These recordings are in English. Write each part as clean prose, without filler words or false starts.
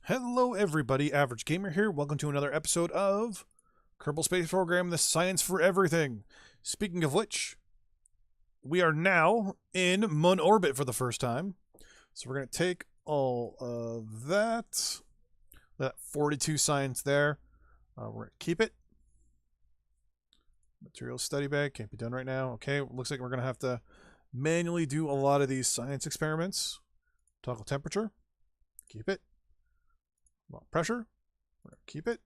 Hello everybody, Average Gamer here. Welcome to another episode of Kerbal Space Program, the science for everything. Speaking of which, we are now in Moon orbit for the first time. So we're going to take all of that 42 science there. We're going to keep it. Material study bag, can't be done right now. Okay, looks like we're going to have to manually do a lot of these science experiments. Toggle temperature, keep it. Pressure, we're going to keep it.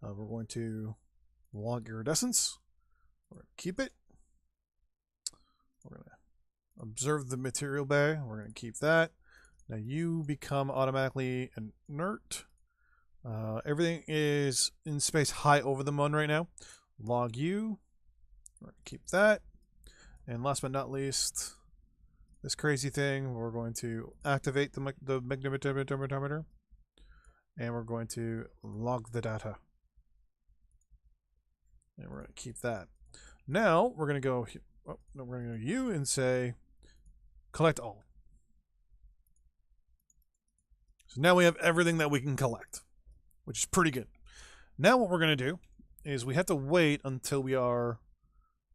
We're going to log iridescence, we're going to keep it. We're going to observe the material bay, we're going to keep that. Now you become automatically inert. Everything is in space high over the moon right now. Log you, we're going to keep that. And last but not least, this crazy thing, we're going to activate the magnetometer, and we're going to log the data. And we're going to keep that. Now, we're going to go, we're going to go you and say, collect all. So now we have everything that we can collect, which is pretty good. Now what we're going to do is we have to wait until we are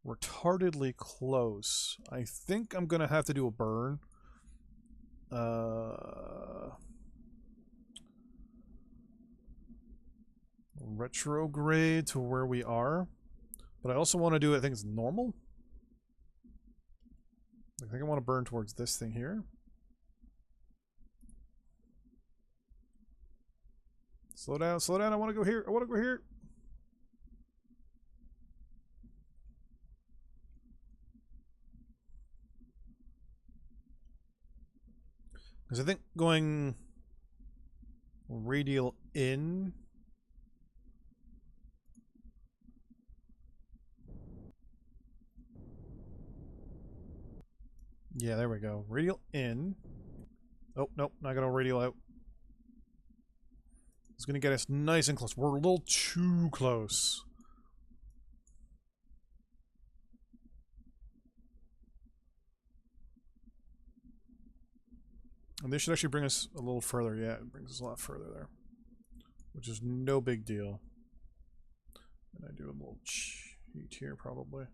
retardedly close. I think I'm gonna have to do a burn. Retrograde to where we are, but I also want to do it. I think it's normal. I think I want to burn towards this thing here. Slow down, slow down. I want to go here. I want to go here. Because I think going radial in. Yeah, there we go. Radial in. Oh, nope, not going to radial out. It's going to get us nice and close. We're a little too close. And this should actually bring us a little further. Yeah, it brings us a lot further there. Which is no big deal. And I do a little cheat here, probably.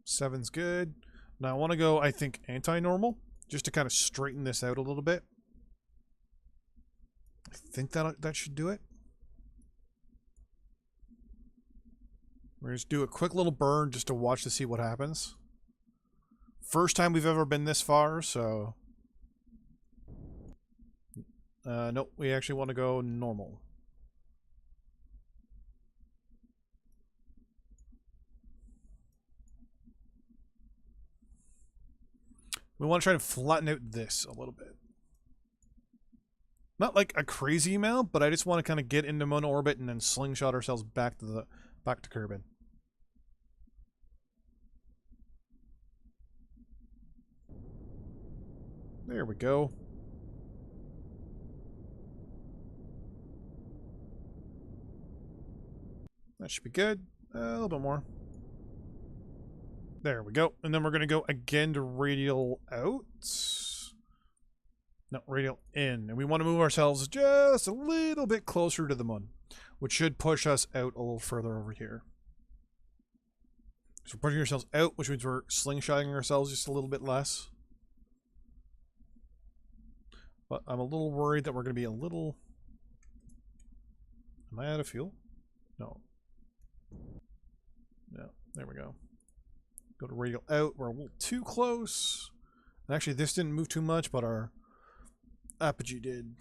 7's good. Now I want to go, I think, anti-normal. Just to kind of straighten this out a little bit. I think that should do it. We're going to just do a quick little burn just to watch to see what happens. First time we've ever been this far, so... nope, we actually want to go normal. We want to try to flatten out this a little bit. Not like a crazy amount, but I just want to kind of get into Moon orbit and then slingshot ourselves back to Kerbal. There we go. That should be good. A little bit more. There we go. And then we're going to go again to radial out. No, radial in. And we want to move ourselves just a little bit closer to the moon, which should push us out a little further over here. So we're pushing ourselves out, which means we're slingshotting ourselves just a little bit less. But I'm a little worried that we're going to be a little... Am I out of fuel? No. Yeah, there we go. Go to radial out. We're a little too close. And actually, this didn't move too much, but our apogee did.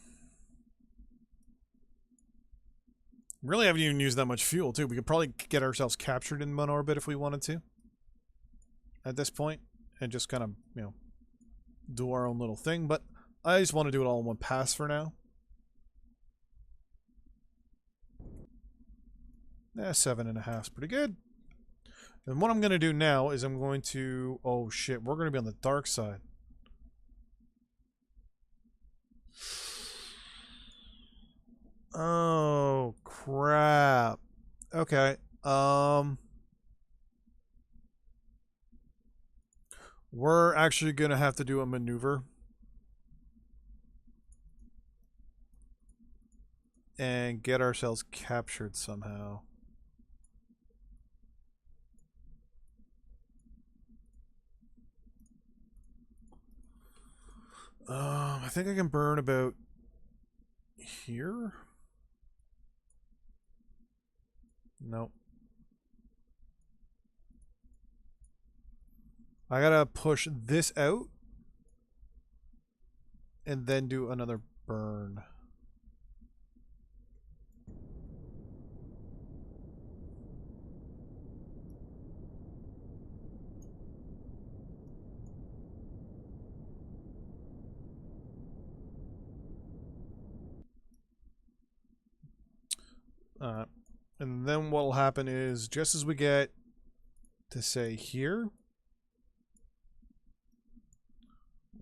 Really haven't even used that much fuel, too. We could probably get ourselves captured in Moon orbit if we wanted to. At this point. And just kind of, you know, do our own little thing. But I just want to do it all in one pass for now. Yeah, 7.5 is pretty good. And what I'm going to do now is I'm going to... Oh, shit. We're going to be on the dark side. Oh, crap. Okay. We're actually going to have to do a maneuver. And get ourselves captured somehow. I think I can burn about here. Nope. I gotta push this out and then do another burn. And then what will happen is just as we get to say here,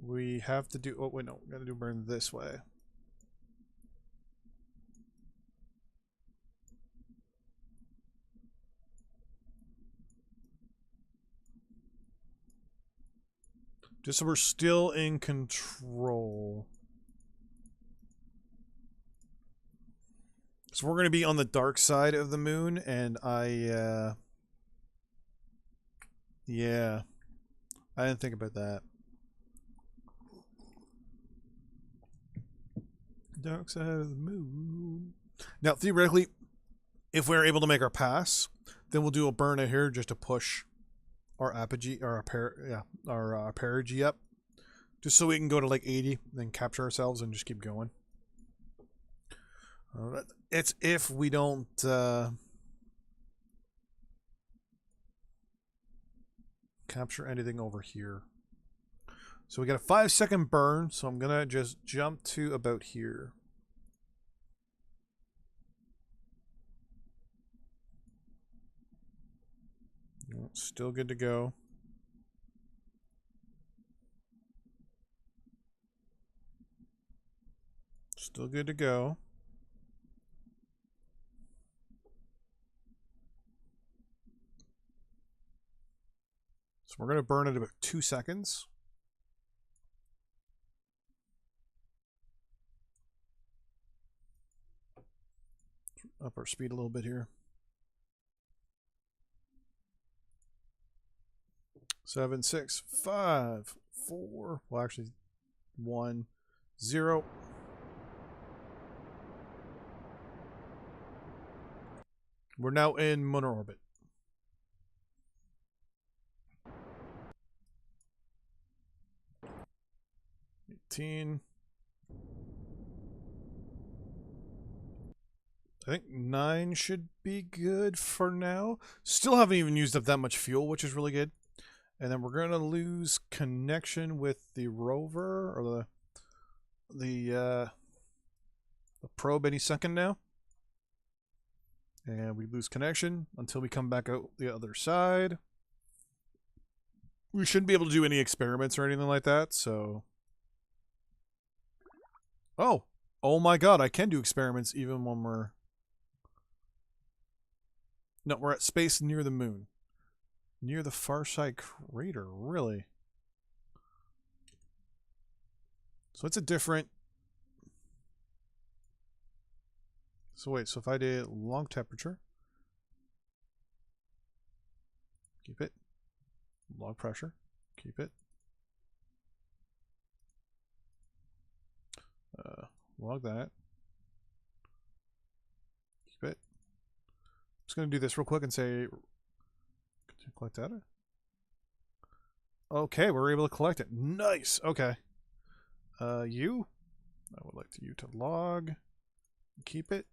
we have to do, oh wait, no, we gotta do burn this way. Just so we're still in control. So we're going to be on the dark side of the moon, and yeah, I didn't think about that. Dark side of the moon. Now, theoretically, if we're able to make our pass, then we'll do a burn out here just to push our apogee, or our perigee up, just so we can go to like 80, then capture ourselves and just keep going. It's if we don't capture anything over here. So we got a 5-second burn, so I'm gonna just jump to about here. Still good to go. Still good to go. So we're going to burn it about 2 seconds. Up our speed a little bit here. 7, 6, 5, 4. Well, actually, 1, 0. We're now in Munar orbit. 18. I think 9 should be good for now. Still haven't even used up that much fuel, which is really good. And then we're going to lose connection with the rover, or the probe any second now. And we lose connection until we come back out the other side. We shouldn't be able to do any experiments or anything like that, so... Oh! Oh my god, I can do experiments even when we're... No, we're at space near the moon. Near the far side crater, really? So it's a different... So wait, so if I did long temperature... Keep it. Log pressure. Keep it. Log that. Keep it. I'm just going to do this real quick and say... Collect data? Okay, we're able to collect it. Nice! Okay. You? I would like you to log. Keep it.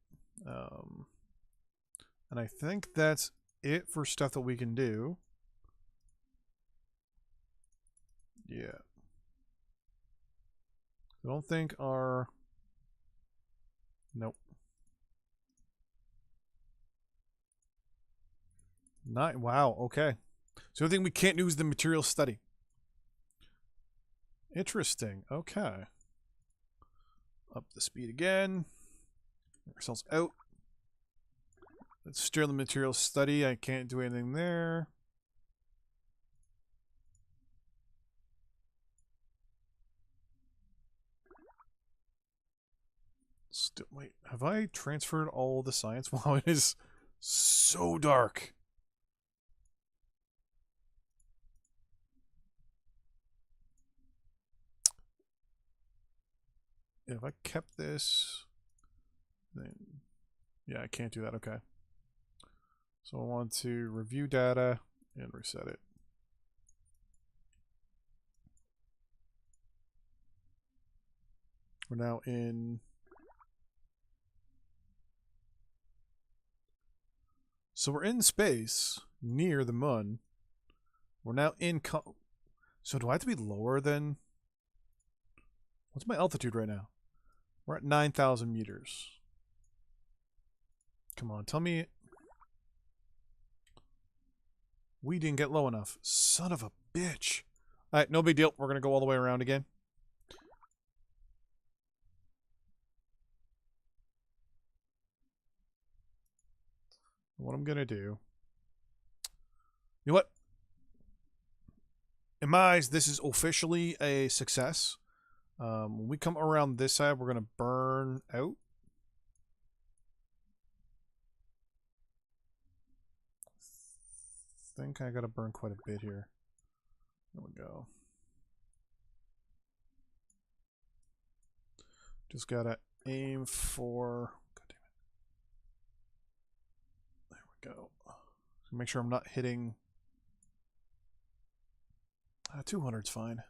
And I think that's it for stuff that we can do. Yeah. I don't think our... Nope. Not... Wow, okay. So the thing we can't do is the material study. Interesting. Okay. Up the speed again. Get ourselves out. Let's steer the material study. I can't do anything there. Still, wait, have I transferred all the science? Wow, it is so dark. If I kept this, then yeah, I can't do that. Okay. So I want to review data and reset it. We're now in. So we're in space near the moon. We're now in. So do I have to be lower than? What's my altitude right now? We're at 9,000 meters. Come on, tell me. We didn't get low enough. Son of a bitch. Alright, no big deal. We're going to go all the way around again. What I'm going to do... You know what? In my eyes, this is officially a success. When we come around this side, we're going to burn out. I think I got to burn quite a bit here. There we go. Just got to aim for... God damn it. There we go. Make sure I'm not hitting... 200's fine.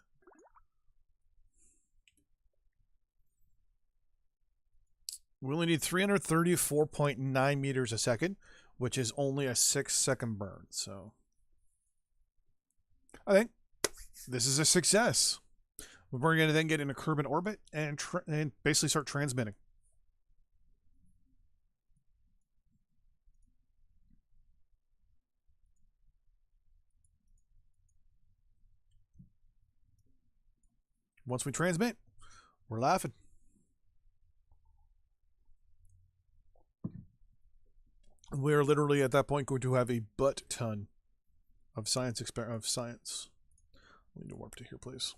We only need 334.9 meters a second, which is only a 6-second burn. So I think this is a success. We're going to then get into Kerbal orbit and basically start transmitting. Once we transmit, we're laughing. We're literally at that point going to have a butt ton of science We need to warp to here, please.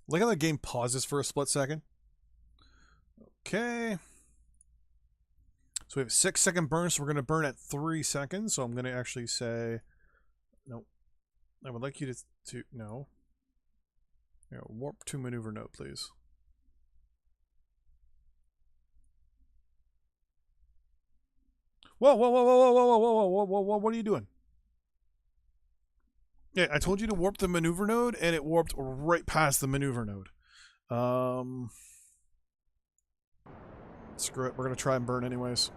Look how the game pauses for a split second. Okay. So we have a 6-second burn, so we're going to burn at 3 seconds. So I'm going to actually say, no, I would like you to no. Yeah, warp to maneuver node, please. Whoa, whoa, whoa, whoa, whoa, whoa, whoa, whoa, whoa, whoa, whoa, what are you doing? Yeah, I told you to warp the maneuver node, and it warped right past the maneuver node. Screw it, we're going to try and burn anyways.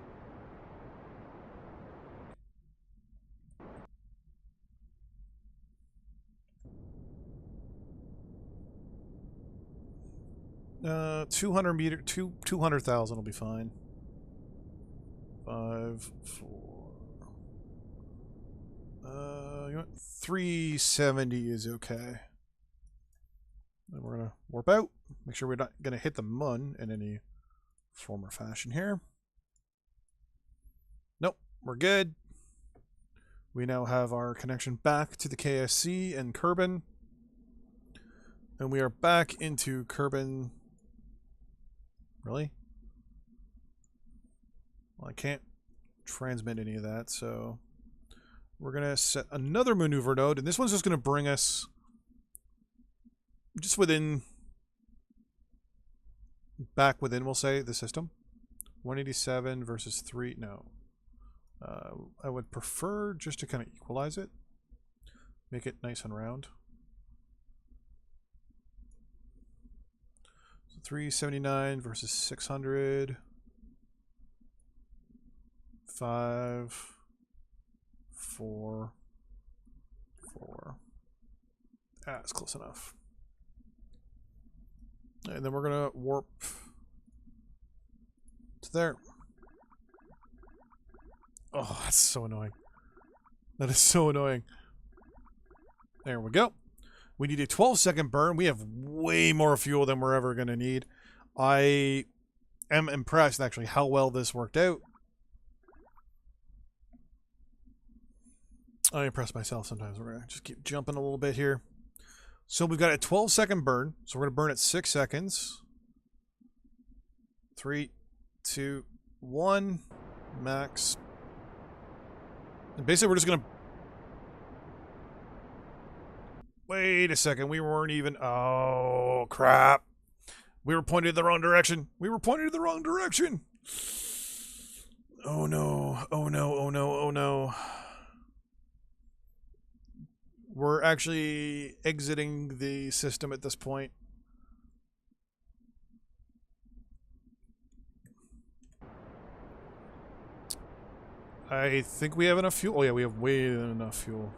Uh, 200 meter, 200,000 will be fine. 5, 4. You know what? 370 is okay. Then we're gonna warp out. Make sure we're not gonna hit the moon in any form or fashion here. Nope, we're good. We now have our connection back to the KSC and Kerbal. And we are back into Kerbal. Really? Well, I can't transmit any of that, so we're going to set another maneuver node, and this one's just going to bring us just within, back within, we'll say, the system. 187 versus 3, no. I would prefer just to kind of equalize it. Make it nice and round. So 379 versus 600. 5, 4, 4. That's close enough. And then we're going to warp to there. Oh, that's so annoying. That is so annoying. There we go. We need a 12-second burn. We have way more fuel than we're ever going to need. I am impressed, actually, how well this worked out. I impress myself sometimes. We're going to just keep jumping a little bit here. So we've got a 12-second burn. So we're going to burn at 6 seconds. 3, 2, 1. Max. And basically, we're just going to... Wait a second. We weren't even... Oh, crap. We were pointed in the wrong direction. We were pointed in the wrong direction. Oh, no. Oh, no. Oh, no. Oh, no. We're actually exiting the system at this point. I think we have enough fuel. Oh, yeah, we have way enough fuel.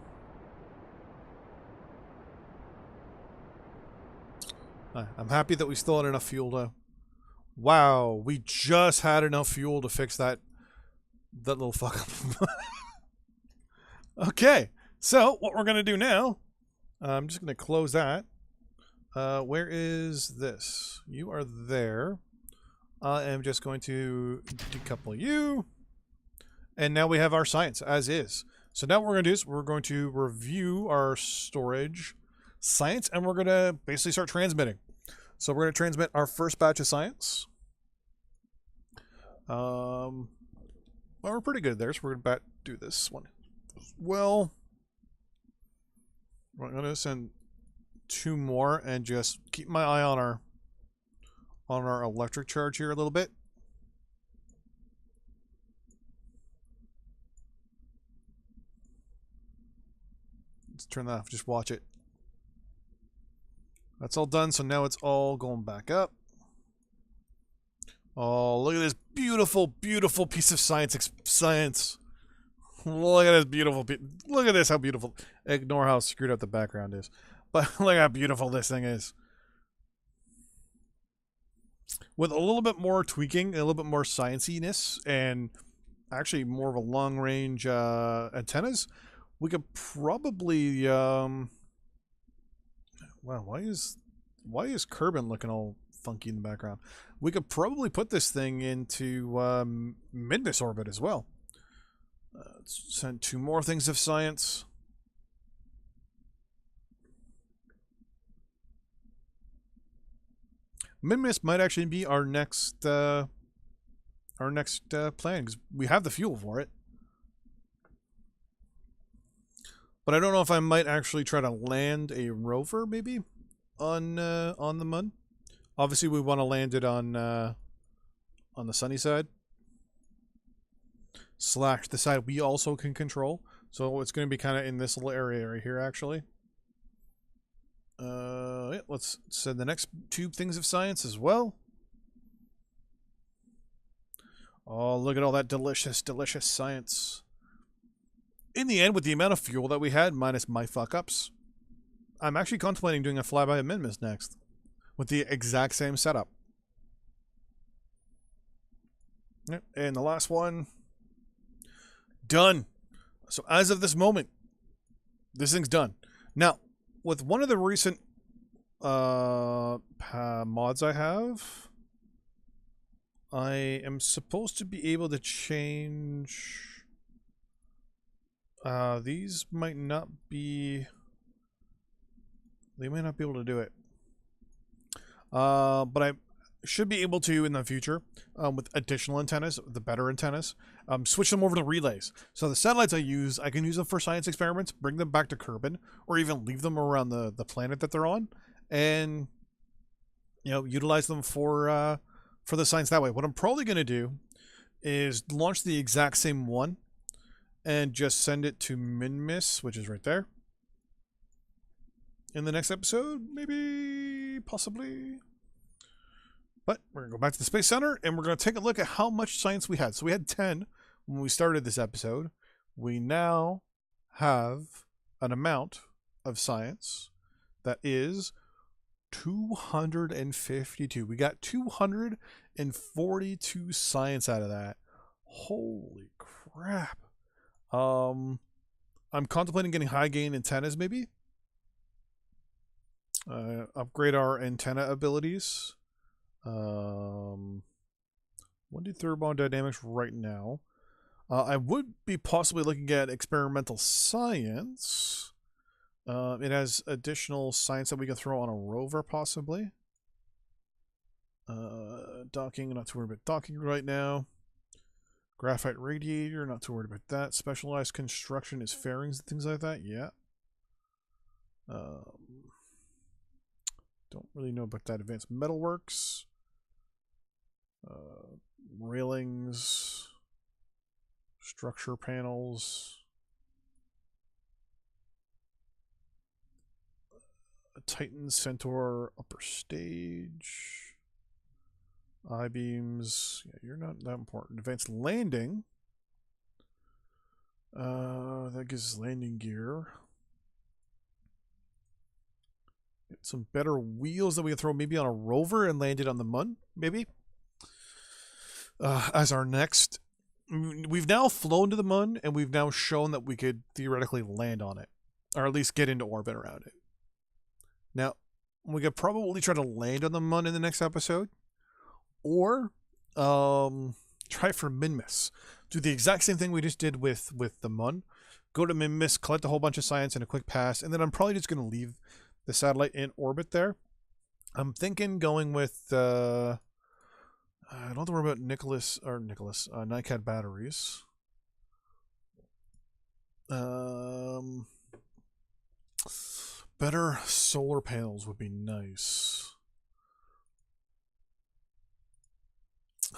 I'm happy that we still had enough fuel to... Wow, we just had enough fuel to fix that little fuck up. Okay, so what we're going to do now, I'm just going to close that. Where is this? You are there. I am just going to decouple you. And now we have our science as is. So now what we're going to do is we're going to review our storage science, and we're going to basically start transmitting. So we're going to transmit our first batch of science. Well, we're pretty good there, so we're going to do this one. Well, we're going to send 2 more and just keep my eye on our electric charge here a little bit. Let's turn that off. Just watch it. That's all done, so now it's all going back up. Oh, look at this beautiful, beautiful piece of science. Look at this beautiful... Look at this, how beautiful... Ignore how screwed up the background is. But look how beautiful this thing is. With a little bit more tweaking, a little bit more science-iness, and actually more of a long-range antennas, we could probably... Wow, why is Kerbal looking all funky in the background? We could probably put this thing into mid-miss orbit as well. Let's send 2 more things of science. Mid-miss might actually be our next plan, because we have the fuel for it. But I don't know if I might actually try to land a rover, maybe, on the Mun. Obviously, we want to land it on the sunny side. / the side we also can control. So it's going to be kind of in this little area right here, actually. Yeah, let's send the next 2 things of science as well. Oh, look at all that delicious, delicious science. In the end, with the amount of fuel that we had, minus my fuck-ups, I'm actually contemplating doing a flyby of Minmus next. With the exact same setup. Yep, and the last one. Done. So as of this moment, this thing's done. Now, with one of the recent mods I have, I am supposed to be able to change... these might not be... They might not be able to do it. But I should be able to in the future, with additional antennas, the better antennas, switch them over to relays. So the satellites I can use them for science experiments, bring them back to Kerbal, or even leave them around the planet that they're on, and utilize them for the science that way. What I'm probably going to do is launch the exact same one and just send it to Minmus, which is right there. In the next episode, maybe, possibly. But we're going to go back to the Space Center, and we're going to take a look at how much science we had. So we had 10 when we started this episode. We now have an amount of science that is 252. We got 242 science out of that. Holy crap. I'm contemplating getting high gain antennas, maybe. Upgrade our antenna abilities. 1D thermodynamics right now. I would be possibly looking at experimental science, It has additional science that we can throw on a rover, possibly. Docking, not too worried about docking right now. Graphite radiator, not too worried about that. Specialized construction is fairings and things like that, yeah. Don't really know about that. Advanced metalworks. Railings. Structure panels. A Titan Centaur upper stage. I-beams. Yeah, you're not that important. Advanced landing. That gives us landing gear. Get some better wheels that we can throw maybe on a rover and land it on the Mun, maybe. As our next. We've now flown to the Mun, and we've now shown that we could theoretically land on it. Or at least get into orbit around it. Now, we could probably try to land on the Mun in the next episode. Or try for Minmus. Do the exact same thing we just did with the Mun. Go to Minmus, collect a whole bunch of science in a quick pass, and then I'm probably just going to leave the satellite in orbit there. I'm thinking going with I don't have to worry about NiCad batteries. Better solar panels would be nice.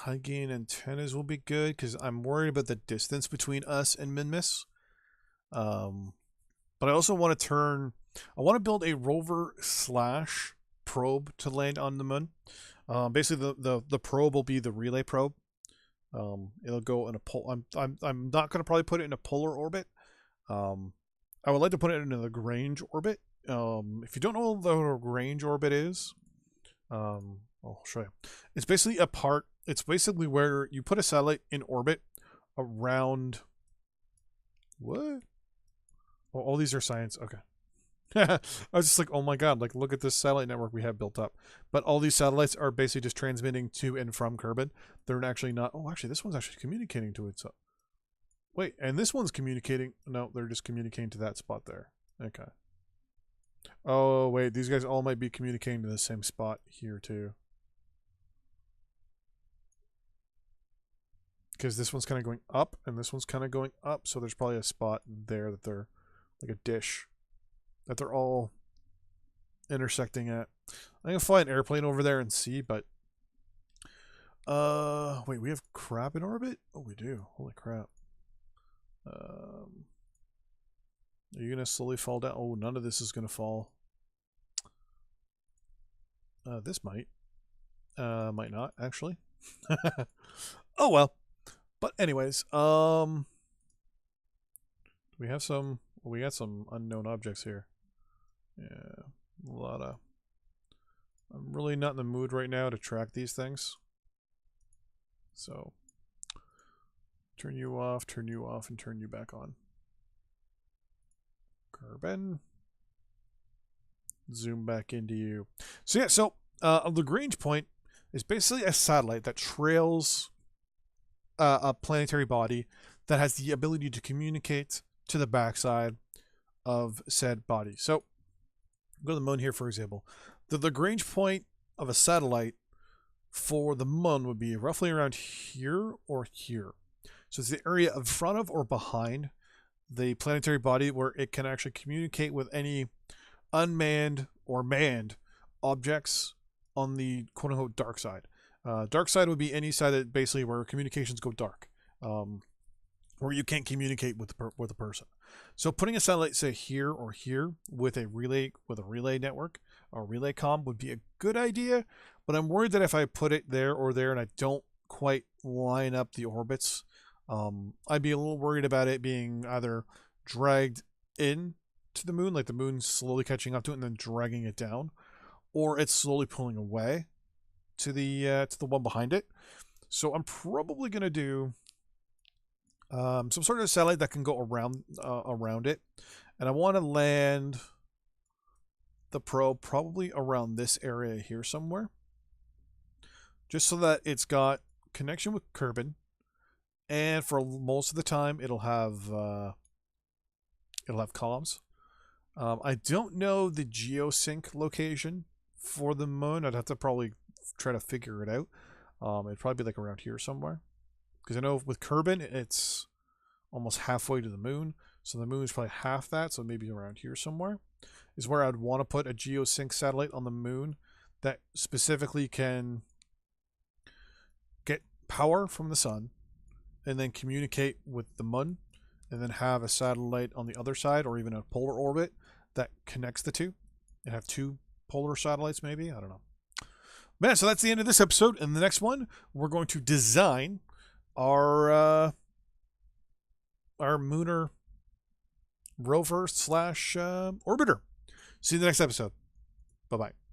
High gain antennas will be good because I'm worried about the distance between us and Minmus. But I also want to build a rover / probe to land on the Mun. Basically, the probe will be the relay probe. It'll go in a I'm not going to probably put it in a polar orbit. I would like to put it in a Lagrange orbit. If you don't know what the Lagrange orbit is, I'll show you. It's basically it's basically where you put a satellite in orbit around. What? Oh, all these are science. Okay. I was just like, oh my god, like look at this satellite network we have built up. But all these satellites are basically just transmitting to and from Kerbal. They're actually not. Oh, actually, this one's actually communicating to itself. Wait, and this one's communicating. No, they're just communicating to that spot there. Okay. Oh, wait, these guys all might be communicating to the same spot here, too. Because this one's kind of going up, and this one's kind of going up, so there's probably a spot there that they're, like a dish, that they're all intersecting at. I'm going to fly an airplane over there and see, but... wait, we have crap in orbit? Oh, we do. Holy crap. Are you going to slowly fall down? Oh, none of this is going to fall. This might. Might not, actually. Oh, well. But anyways, we have some... We got some unknown objects here. Yeah, a lot of... I'm really not in the mood right now to track these things. So, turn you off, and turn you back on. Carbon. Zoom back into you. So yeah, a Lagrange point is basically a satellite that trails a planetary body that has the ability to communicate to the backside of said body. So, go to the Mun here, for example. The Lagrange point of a satellite for the Mun would be roughly around here or here. So it's the area in front of or behind the planetary body where it can actually communicate with any unmanned or manned objects on the quote-unquote dark side. Dark side would be any side that basically where communications go dark, where you can't communicate with a person. So putting a satellite, say here or here, with a relay network or relay comm would be a good idea. But I'm worried that if I put it there or there and I don't quite line up the orbits, I'd be a little worried about it being either dragged in to the Moon, like the Moon's slowly catching up to it and then dragging it down, or it's slowly pulling away to the one behind it. So I'm probably gonna do some sort of satellite that can go around it, and I want to land the probe probably around this area here somewhere, just so that it's got connection with Kerbal, and for most of the time it'll have comms. I don't know the geosync location for the moon. I'd have to probably try to figure it out. It'd probably be like around here somewhere. Because I know with Kerbin, it's almost halfway to the moon. So the moon is probably half that, so maybe around here somewhere is where I'd want to put a geosync satellite on the moon that specifically can get power from the sun and then communicate with the moon and then have a satellite on the other side or even a polar orbit that connects the two and have two polar satellites maybe. I don't know. Man, so that's the end of this episode. In the next one, we're going to design our Munar rover / orbiter. See you in the next episode. Bye-bye.